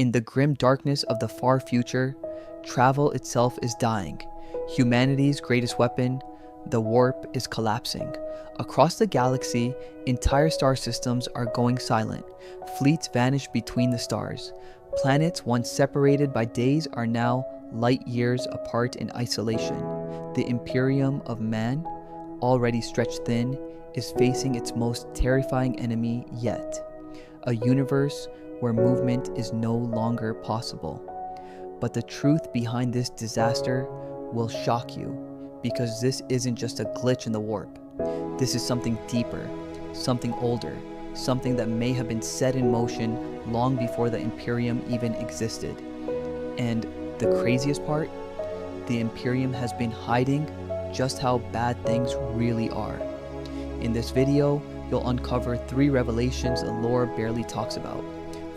In the grim darkness of the far future, travel itself is dying. Humanity's greatest weapon, the warp, is collapsing. Across the galaxy, entire star systems are going silent. Fleets vanish between the stars. Planets once separated by days are now light years apart in isolation. The Imperium of man, already stretched thin, is facing its most terrifying enemy yet. A universe where movement is no longer possible. But the truth behind this disaster will shock you, because this isn't just a glitch in the warp. This is something deeper, something older, something that may have been set in motion long before the Imperium even existed. And the craziest part? The Imperium has been hiding just how bad things really are. In this video, you'll uncover 3 revelations the lore barely talks about.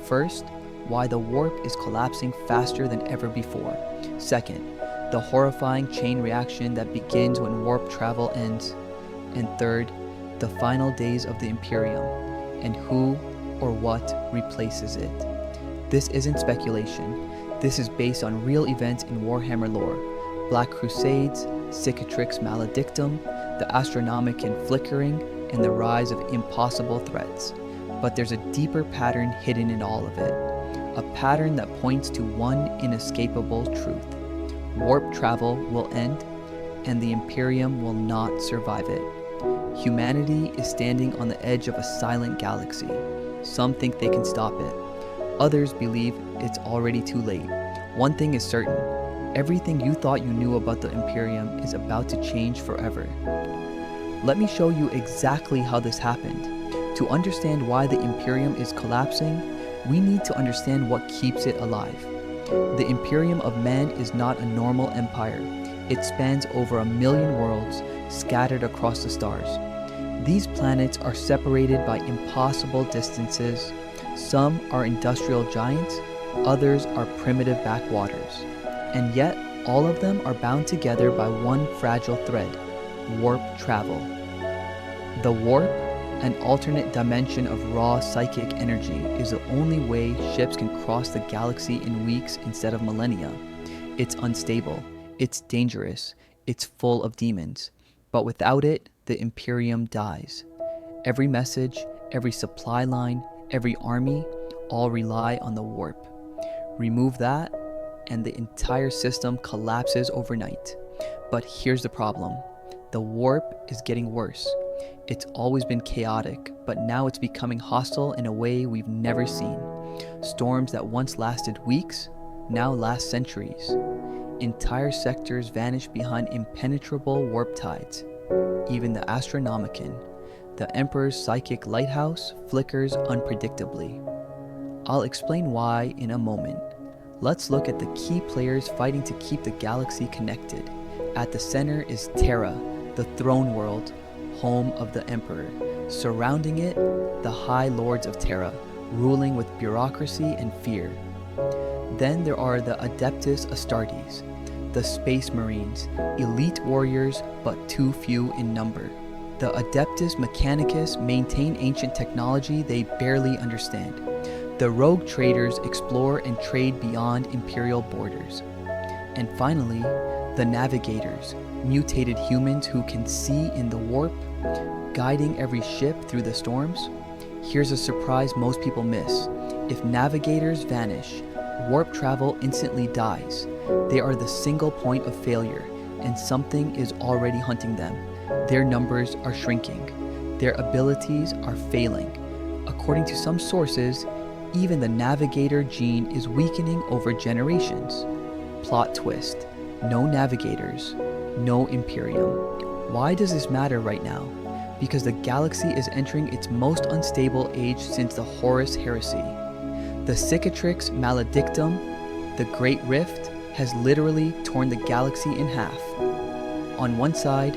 First, why the warp is collapsing faster than ever before. Second, the horrifying chain reaction that begins when warp travel ends. And third, the final days of the Imperium, and who or what replaces it. This isn't speculation. This is based on real events in Warhammer lore. Black Crusades, Cicatrix Maledictum, the Astronomican flickering, and the rise of impossible threats. But there's a deeper pattern hidden in all of it. A pattern that points to one inescapable truth. Warp travel will end, and the Imperium will not survive it. Humanity is standing on the edge of a silent galaxy. Some think they can stop it. Others believe it's already too late. One thing is certain. Everything you thought you knew about the Imperium is about to change forever. Let me show you exactly how this happened. To understand why the Imperium is collapsing, we need to understand what keeps it alive. The Imperium of Man is not a normal empire. It spans over 1 million worlds scattered across the stars. These planets are separated by impossible distances. Some are industrial giants, others are primitive backwaters. And yet, all of them are bound together by one fragile thread: warp travel. The warp, an alternate dimension of raw psychic energy, is the only way ships can cross the galaxy in weeks instead of millennia. It's unstable, it's dangerous, it's full of demons. But without it, the Imperium dies. Every message, every supply line, every army, all rely on the warp. Remove that, and the entire system collapses overnight. But here's the problem. The warp is getting worse. It's always been chaotic, but now it's becoming hostile in a way we've never seen. Storms that once lasted weeks, now last centuries. Entire sectors vanish behind impenetrable warp tides. Even the Astronomican, the Emperor's psychic lighthouse, flickers unpredictably. I'll explain why in a moment. Let's look at the key players fighting to keep the galaxy connected. At the center is Terra, the throne world, home of the Emperor. Surrounding it, the High Lords of Terra, ruling with bureaucracy and fear. Then there are the Adeptus Astartes, the Space Marines, elite warriors but too few in number. The Adeptus Mechanicus maintain ancient technology they barely understand. The rogue traders explore and trade beyond Imperial borders. And finally, the Navigators, mutated humans who can see in the warp, guiding every ship through the storms. Here's a surprise most people miss. If Navigators vanish, warp travel instantly dies. They are the single point of failure, and something is already hunting them. Their numbers are shrinking. Their abilities are failing. According to some sources, even the Navigator gene is weakening over generations. Plot twist. No Navigators, no Imperium. Why does this matter right now? Because the galaxy is entering its most unstable age since the Horus Heresy. The Cicatrix Maledictum, the Great Rift, has literally torn the galaxy in half. On one side,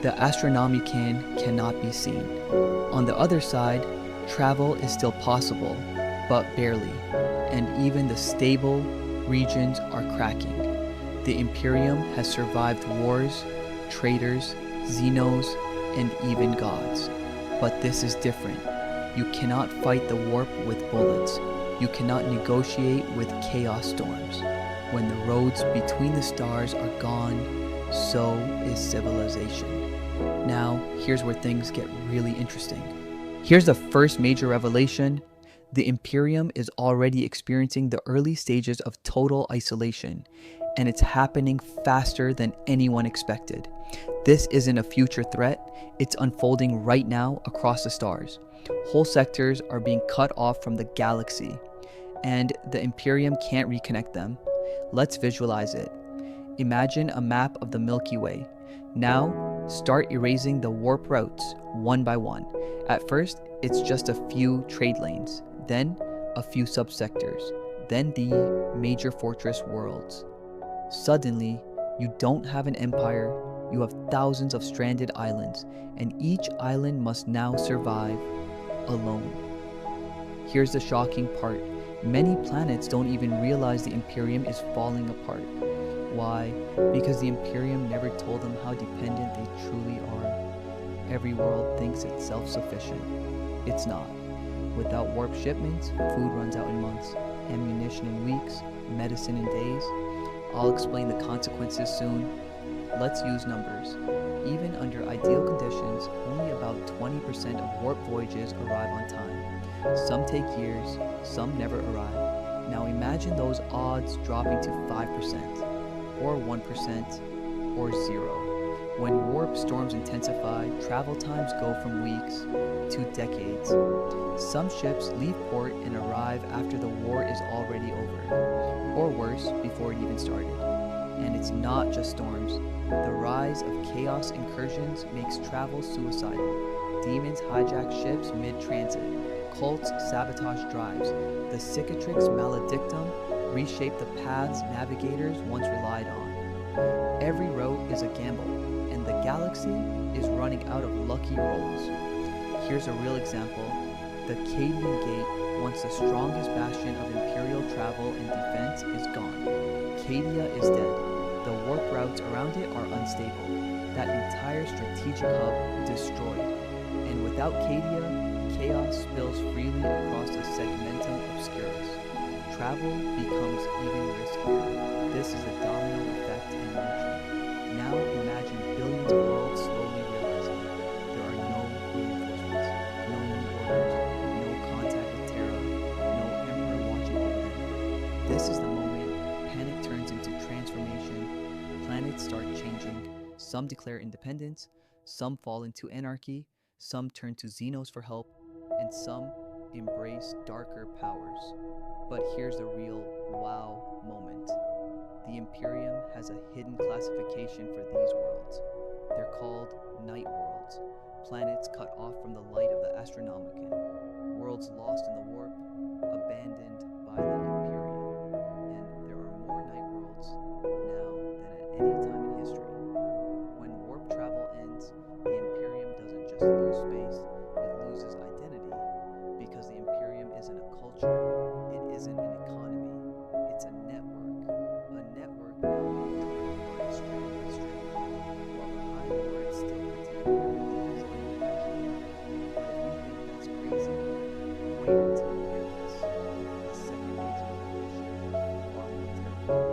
the Astronomican cannot be seen. On the other side, travel is still possible, but barely, and even the stable regions are cracking. The Imperium has survived wars, traitors, Xenos, and even gods. But this is different. You cannot fight the warp with bullets. You cannot negotiate with chaos storms. When the roads between the stars are gone, so is civilization. Now, here's where things get really interesting. Here's the first major revelation. The Imperium is already experiencing the early stages of total isolation, and it's happening faster than anyone expected. This isn't a future threat, it's unfolding right now across the stars. Whole sectors are being cut off from the galaxy, and the Imperium can't reconnect them. Let's visualize it. Imagine a map of the Milky Way. Now, start erasing the warp routes one by one. At first, it's just a few trade lanes, then a few subsectors, then the major fortress worlds. Suddenly, you don't have an empire, you have thousands of stranded islands, and each island must now survive alone. Here's the shocking part. Many planets don't even realize the Imperium is falling apart. Why? Because the Imperium never told them how dependent they truly are. Every world thinks it's self-sufficient. It's not. Without warp shipments, food runs out in months, ammunition in weeks, medicine in days. I'll explain the consequences soon. Let's use numbers. Even under ideal conditions, only about 20% of warp voyages arrive on time. Some take years, some never arrive. Now imagine those odds dropping to 5%, or 1%, or 0. When warp storms intensify, travel times go from weeks to decades. Some ships leave port and arrive after the war is already over, or worse, before it even started. And it's not just storms. The rise of chaos incursions makes travel suicidal. Demons hijack ships mid-transit. Cults sabotage drives. The cicatrix maledictum reshape the paths navigators once relied on. Every road is a gamble, and the galaxy is running out of lucky rolls. Here's a real example. The Cadian Gate, once the strongest bastion of Imperial travel and defense, is gone. Cadia is dead. The warp routes around it are unstable. That entire strategic hub destroyed. And without Cadia, chaos spills freely across the segmentum obscurus. Travel becomes even riskier. This is a domino effect in motion. Now imagine billions of worlds slowly realizing there are no reinforcements, no new orders, no contact with Terra, no emperor watching over them. This is the moment panic turns into transformation. Planets start changing. Some declare independence, some fall into anarchy, some turn to Xenos for help, and some embrace darker powers. But here's the real wow moment. The Imperium has a hidden classification for these worlds. They're called night worlds, planets cut off from the light of the Astronomican, worlds lost in the warp, abandoned by the Imperium. And there are more night worlds now than at any time in history. When warp travel ends, the Imperium doesn't just lose space, it loses identity. Because the Imperium isn't a culture, it isn't an economy, it's a network. A network now being torn apart strand by strand, while behind the words still contain everything is unimaginable. But if you think that's crazy, wait until you hear this. The second major revelation is far more terrifying.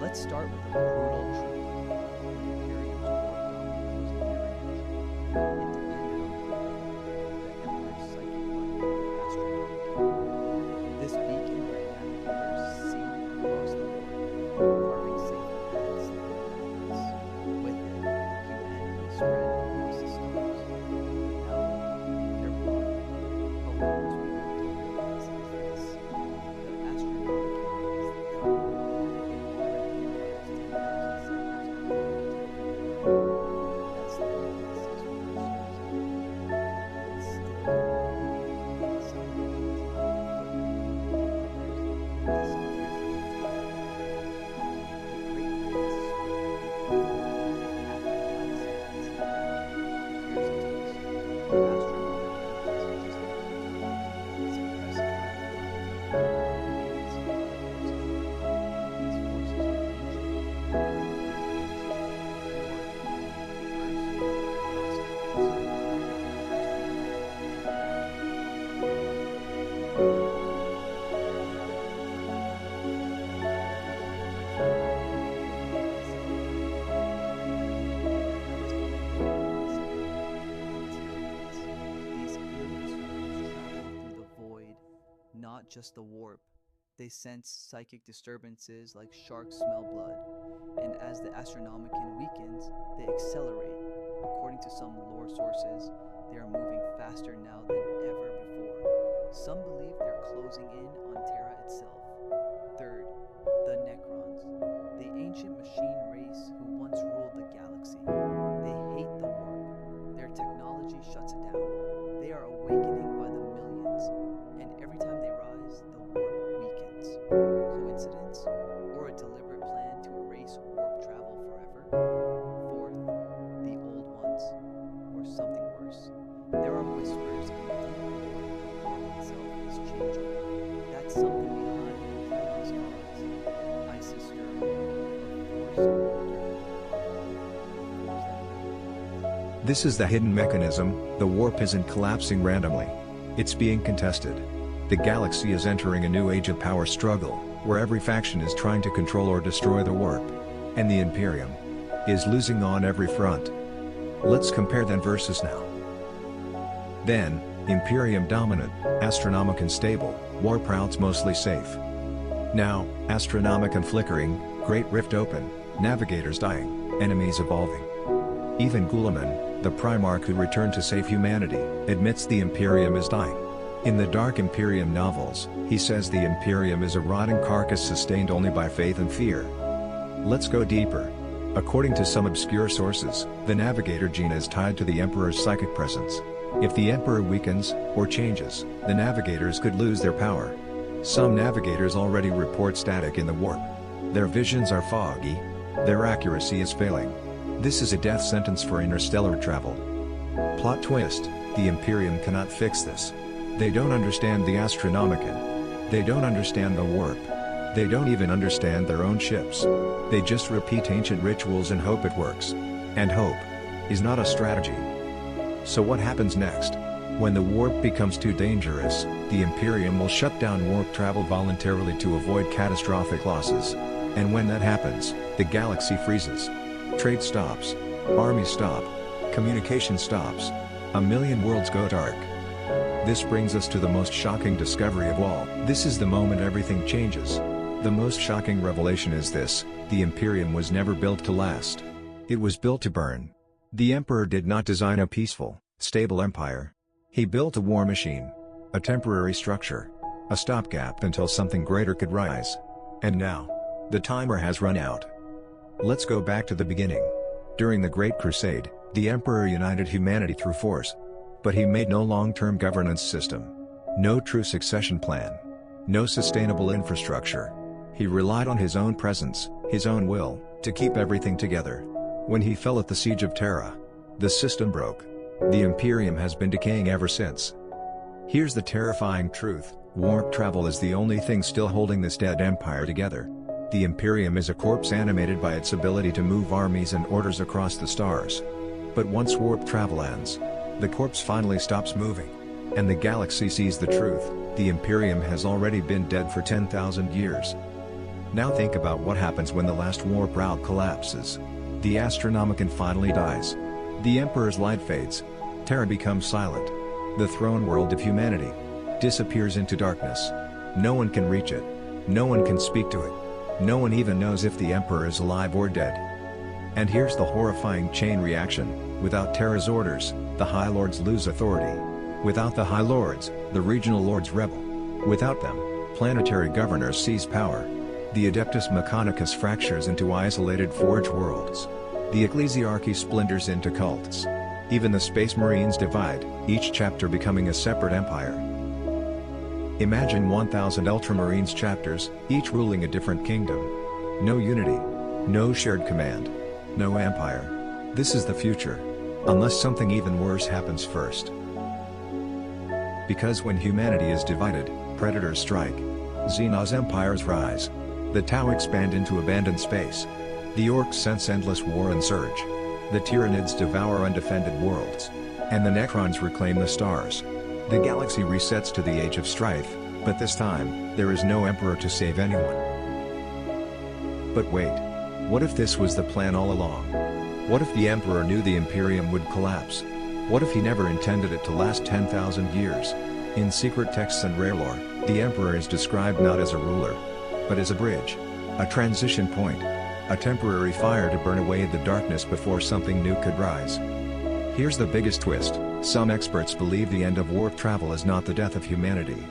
Let's start with a brutal truth. The Imperium's warp dominance was never natural. It depended on one thing, the Emperor's psychic mind, Astronomican. This beacon let navigators see across the warp, carving safe paths through the darkness. With it, humanity spread across the stars. Now, they're blind. But what most people don't realize is this. The Astronomican is the dominant. Not just the warp. They sense psychic disturbances like sharks smell blood, and as the Astronomican weakens, they accelerate. According to some lore sources, they are moving faster now than ever before. Some believe they're closing in on Terra itself. Third, the Necrons, the ancient machine race who once ruled the galaxy. They hate the warp. Their technology shuts it down. They are awakening by the millions, and every time they rise, the warp weakens. Coincidence? Or a deliberate plan to erase warp travel forever? Fourth, the old ones, or something worse. There are whispers in the deep warp the warp itself is changing. That's something behind Imperial's cause. Isis stirring, a force This is the hidden mechanism. The warp isn't collapsing randomly. It's being contested. The galaxy is entering a new age of power struggle, where every faction is trying to control or destroy the warp. And the Imperium is losing on every front. Let's compare then versus now. Then, Imperium dominant, Astronomican stable, warp routes mostly safe. Now, Astronomican flickering, Great Rift open, Navigators dying, enemies evolving. Even Guilliman, the Primarch who returned to save humanity, admits the Imperium is dying. In the Dark Imperium novels, he says the Imperium is a rotting carcass sustained only by faith and fear. Let's go deeper. According to some obscure sources, the Navigator gene is tied to the Emperor's psychic presence. If the Emperor weakens, or changes, the Navigators could lose their power. Some Navigators already report static in the warp. Their visions are foggy. Their accuracy is failing. This is a death sentence for interstellar travel. Plot twist: the Imperium cannot fix this. They don't understand the Astronomican. They don't understand the warp. They don't even understand their own ships. They just repeat ancient rituals and hope it works. And hope is not a strategy. So what happens next? When the warp becomes too dangerous, the Imperium will shut down warp travel voluntarily to avoid catastrophic losses. And when that happens, the galaxy freezes. Trade stops. Armies stop. Communication stops. A million worlds go dark. This brings us to the most shocking discovery of all. This is the moment everything changes. The most shocking revelation is this: the Imperium was never built to last. It was built to burn. The Emperor did not design a peaceful, stable empire. He built a war machine. A temporary structure. A stopgap until something greater could rise. And now, the timer has run out. Let's go back to the beginning. During the Great Crusade, the Emperor united humanity through force. But he made no long-term governance system. No true succession plan. No sustainable infrastructure. He relied on his own presence, his own will, to keep everything together. When he fell at the siege of Terra, the system broke. The Imperium has been decaying ever since. Here's the terrifying truth: warp travel is the only thing still holding this dead empire together. The Imperium is a corpse animated by its ability to move armies and orders across the stars. But once warp travel ends, the corpse finally stops moving. And the galaxy sees the truth: the Imperium has already been dead for 10,000 years. Now think about what happens when the last warp route collapses. The Astronomican finally dies. The Emperor's light fades. Terra becomes silent. The throne world of humanity disappears into darkness. No one can reach it. No one can speak to it. No one even knows if the Emperor is alive or dead. And here's the horrifying chain reaction: without Terra's orders, the High Lords lose authority. Without the High Lords, the regional lords rebel. Without them, planetary governors seize power. The Adeptus Mechanicus fractures into isolated forge worlds. The Ecclesiarchy splinters into cults. Even the Space Marines divide, each chapter becoming a separate empire. Imagine 1,000 Ultramarines chapters, each ruling a different kingdom. No unity. No shared command. No empire. This is the future. Unless something even worse happens first. Because when humanity is divided, predators strike. Xenon's empires rise. The Tau expand into abandoned space. The Orcs sense endless war and surge. The Tyranids devour undefended worlds. And the Necrons reclaim the stars. The galaxy resets to the Age of Strife, but this time, there is no Emperor to save anyone. But wait. What if this was the plan all along? What if the Emperor knew the Imperium would collapse? What if he never intended it to last 10,000 years? In secret texts and rare lore, the Emperor is described not as a ruler, but as a bridge, a transition point, a temporary fire to burn away the darkness before something new could rise. Here's the biggest twist: some experts believe the end of warp travel is not the death of humanity,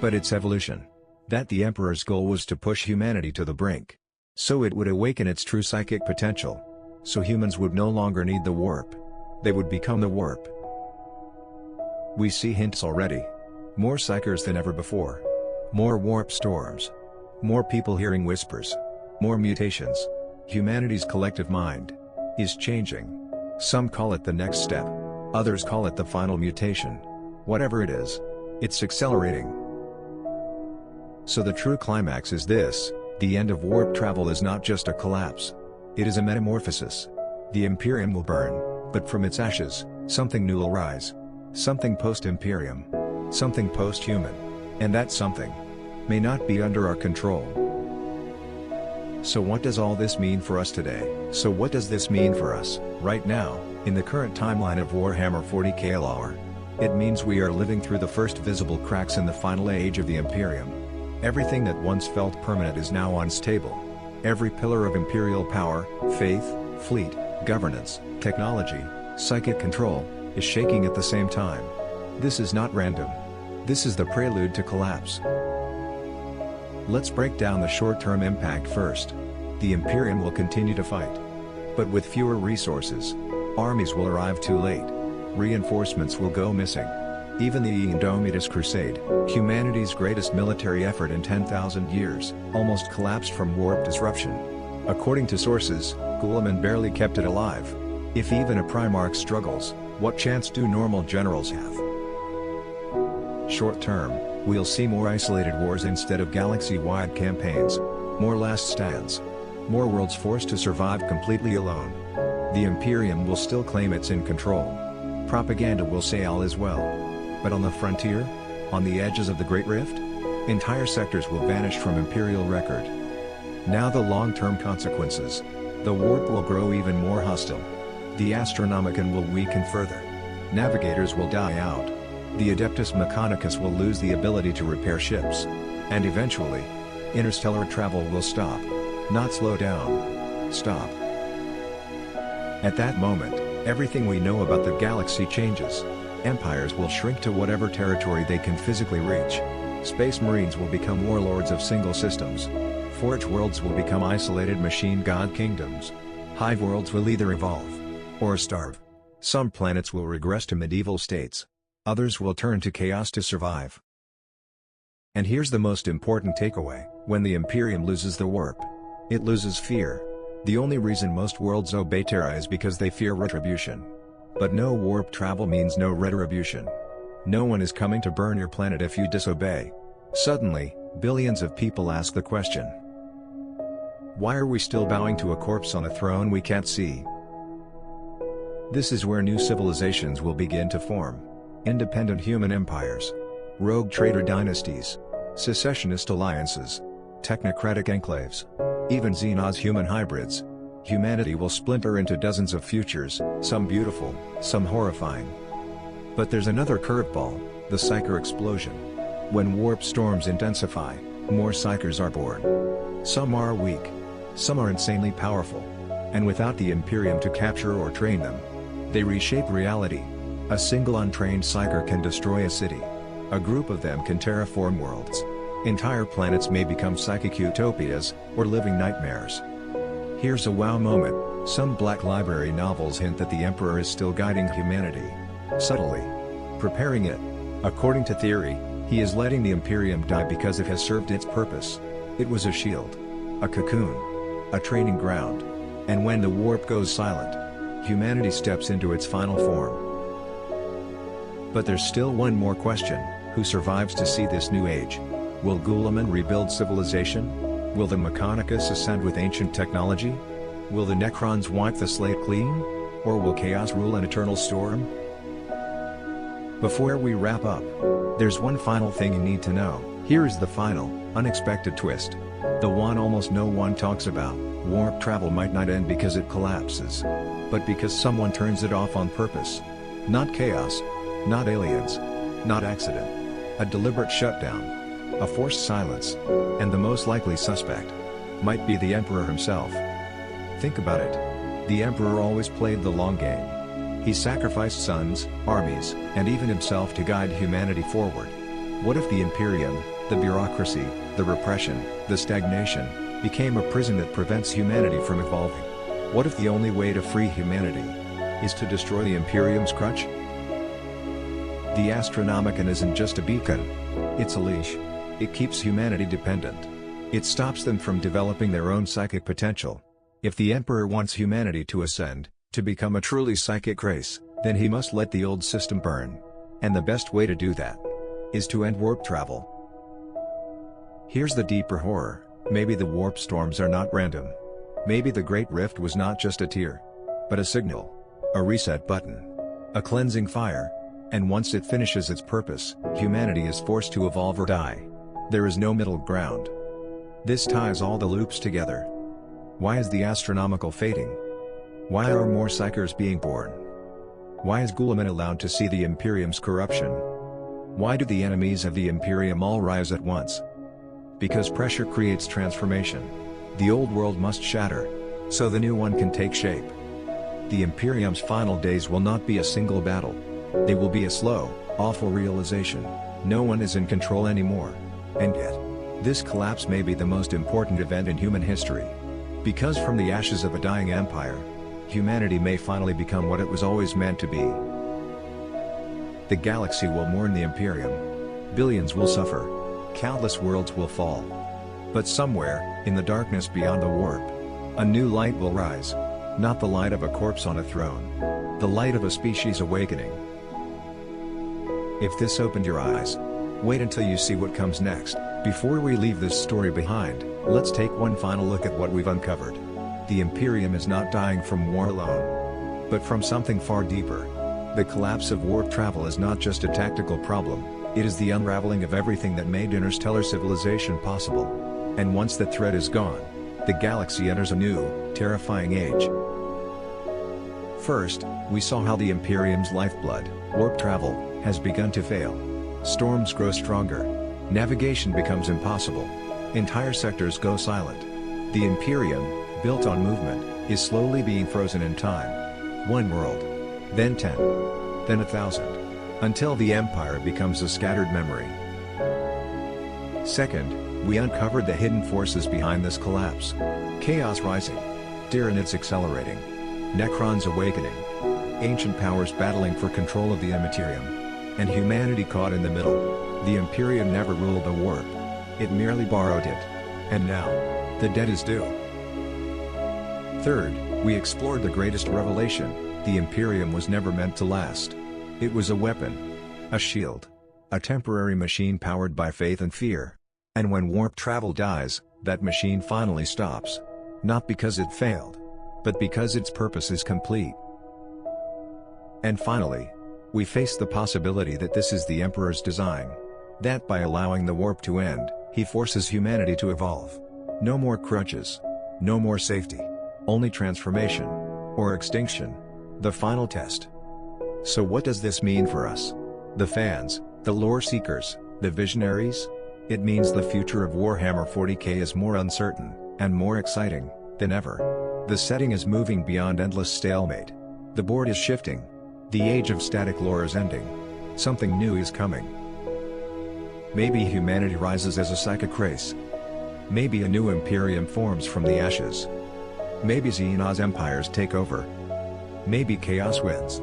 but its evolution. That the Emperor's goal was to push humanity to the brink, so it would awaken its true psychic potential. So humans would no longer need the warp. They would become the warp. We see hints already. More psychers than ever before. More warp storms. More people hearing whispers. More mutations. Humanity's collective mind is changing. Some call it the next step. Others call it the final mutation. Whatever it is, it's accelerating. So the true climax is this: the end of warp travel is not just a collapse. It is a metamorphosis. The Imperium will burn, but from its ashes, something new will rise. Something post-Imperium. Something post-human. And that something may not be under our control. So what does all this mean for us today? So what does this mean for us, right now, in the current timeline of Warhammer 40K lore? It means we are living through the first visible cracks in the final age of the Imperium. Everything that once felt permanent is now unstable. Every pillar of Imperial power, faith, fleet, governance, technology, psychic control, is shaking at the same time. This is not random. This is the prelude to collapse. Let's break down the short-term impact first. The Imperium will continue to fight, but with fewer resources. Armies will arrive too late. Reinforcements will go missing. Even the Indomitus Crusade, humanity's greatest military effort in 10,000 years, almost collapsed from warp disruption. According to sources, Guilliman barely kept it alive. If even a Primarch struggles, what chance do normal generals have? Short term, we'll see more isolated wars instead of galaxy-wide campaigns. More last stands. More worlds forced to survive completely alone. The Imperium will still claim it's in control. Propaganda will say all is well. But on the frontier? On the edges of the Great Rift? Entire sectors will vanish from Imperial record. Now the long-term consequences. The warp will grow even more hostile. The Astronomican will weaken further. Navigators will die out. The Adeptus Mechanicus will lose the ability to repair ships. And eventually, interstellar travel will stop. Not slow down. Stop. At that moment, everything we know about the galaxy changes. Empires will shrink to whatever territory they can physically reach. Space Marines will become warlords of single systems. Forge worlds will become isolated machine god kingdoms. Hive worlds will either evolve or starve. Some planets will regress to medieval states. Others will turn to chaos to survive. And here's the most important takeaway: when the Imperium loses the warp, it loses fear. The only reason most worlds obey Terra is because they fear retribution. But no warp travel means no retribution. No one is coming to burn your planet if you disobey. Suddenly, billions of people ask the question: why are we still bowing to a corpse on a throne we can't see? This is where new civilizations will begin to form. Independent human empires. Rogue trader dynasties. Secessionist alliances. Technocratic enclaves. Even Xenon's human hybrids. Humanity will splinter into dozens of futures, some beautiful, some horrifying. But there's another curveball: the psyker explosion. When warp storms intensify, more psykers are born. Some are weak. Some are insanely powerful. And without the Imperium to capture or train them, they reshape reality. A single untrained psyker can destroy a city. A group of them can terraform worlds. Entire planets may become psychic utopias, or living nightmares. Here's a wow moment: some Black Library novels hint that the Emperor is still guiding humanity. Subtly. Preparing it. According to theory, he is letting the Imperium die because it has served its purpose. It was a shield. A cocoon. A training ground. And when the warp goes silent, humanity steps into its final form. But there's still one more question: who survives to see this new age? Will Guilliman rebuild civilization? Will the Mechanicus ascend with ancient technology? Will the Necrons wipe the slate clean? Or will chaos rule an eternal storm? Before we wrap up, there's one final thing you need to know. Here is the final, unexpected twist. The one almost no one talks about. Warp travel might not end because it collapses, but because someone turns it off on purpose. Not chaos, not aliens, not accident. A deliberate shutdown, a forced silence, and the most likely suspect might be the Emperor himself. Think about it. The Emperor always played the long game. He sacrificed sons, armies, and even himself to guide humanity forward. What if the Imperium, the bureaucracy, the repression, the stagnation, became a prison that prevents humanity from evolving? What if the only way to free humanity is to destroy the Imperium's crutch? The Astronomican isn't just a beacon. It's a leash. It keeps humanity dependent. It stops them from developing their own psychic potential. If the Emperor wants humanity to ascend, to become a truly psychic race, then he must let the old system burn. And the best way to do that is to end warp travel. Here's the deeper horror. Maybe the warp storms are not random. Maybe the Great Rift was not just a tear, but a signal, a reset button, a cleansing fire, and once it finishes its purpose, humanity is forced to evolve or die. There is no middle ground. This ties all the loops together. Why is the astronomical fading? Why are more psychers being born? Why is Guilliman allowed to see the Imperium's corruption? Why do the enemies of the Imperium all rise at once? Because pressure creates transformation. The old world must shatter, so the new one can take shape. The Imperium's final days will not be a single battle. They will be a slow, awful realization. No one is in control anymore. And yet, this collapse may be the most important event in human history. Because from the ashes of a dying empire, humanity may finally become what it was always meant to be. The galaxy will mourn the Imperium. Billions will suffer. Countless worlds will fall. But somewhere, in the darkness beyond the warp, a new light will rise. Not the light of a corpse on a throne. The light of a species awakening. If this opened your eyes, wait until you see what comes next. Before we leave this story behind, let's take one final look at what we've uncovered. The Imperium is not dying from war alone, but from something far deeper. The collapse of warp travel is not just a tactical problem, it is the unraveling of everything that made interstellar civilization possible. And once the threat is gone, the galaxy enters a new, terrifying age. First, we saw how the Imperium's lifeblood, warp travel, has begun to fail. Storms grow stronger. Navigation becomes impossible. Entire sectors go silent. The Imperium, built on movement, is slowly being frozen in time. One world. Then 10. Then 1,000. Until the Empire becomes a scattered memory. Second, we uncovered the hidden forces behind this collapse. Chaos rising. Tyranids accelerating. Necrons awakening. Ancient powers battling for control of the Imperium. And humanity caught in the middle. The Imperium never ruled the warp. It merely borrowed it. And now, the debt is due. Third, we explored the greatest revelation: the Imperium was never meant to last. It was a weapon. A shield. A temporary machine powered by faith and fear. And when warp travel dies, that machine finally stops. Not because it failed, but because its purpose is complete. And finally, we face the possibility that this is the Emperor's design. That by allowing the warp to end, he forces humanity to evolve. No more crutches. No more safety. Only transformation. Or extinction. The final test. So what does this mean for us? The fans, the lore seekers, the visionaries? It means the future of Warhammer 40K is more uncertain, and more exciting, than ever. The setting is moving beyond endless stalemate. The board is shifting. The age of static lore is ending. Something new is coming. Maybe humanity rises as a psychic race. Maybe a new Imperium forms from the ashes. Maybe Xenos empires take over. Maybe chaos wins.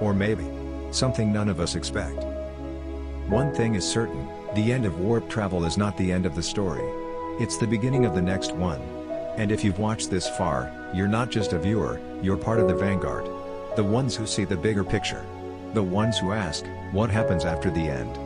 Or maybe something none of us expect. One thing is certain, the end of warp travel is not the end of the story. It's the beginning of the next one. And if you've watched this far, you're not just a viewer, you're part of the vanguard. The ones who see the bigger picture. The ones who ask, what happens after the end?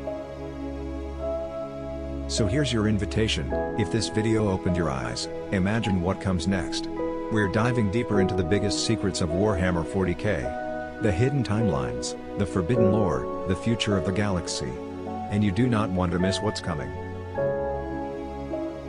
So here's your invitation: if this video opened your eyes, imagine what comes next. We're diving deeper into the biggest secrets of Warhammer 40K. The hidden timelines, the forbidden lore, the future of the galaxy. And you do not want to miss what's coming.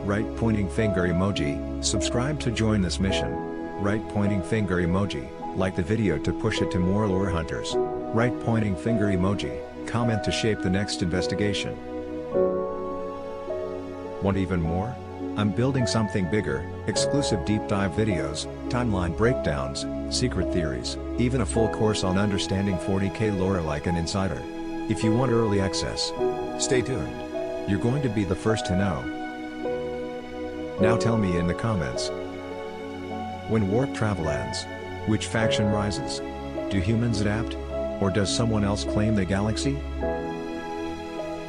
Right pointing finger emoji, subscribe to join this mission. Right pointing finger emoji, like the video to push it to more lore hunters. Right pointing finger emoji, comment to shape the next investigation. Want even more? I'm building something bigger: exclusive deep dive videos, timeline breakdowns, secret theories, even a full course on understanding 40K lore like an insider. If you want early access, stay tuned. You're going to be the first to know. Now tell me in the comments. When warp travel ends, which faction rises? Do humans adapt? Or does someone else claim the galaxy?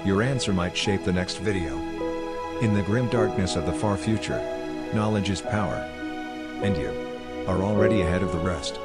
Your answer might shape the next video. In the grim darkness of the far future, knowledge is power. And you are already ahead of the rest.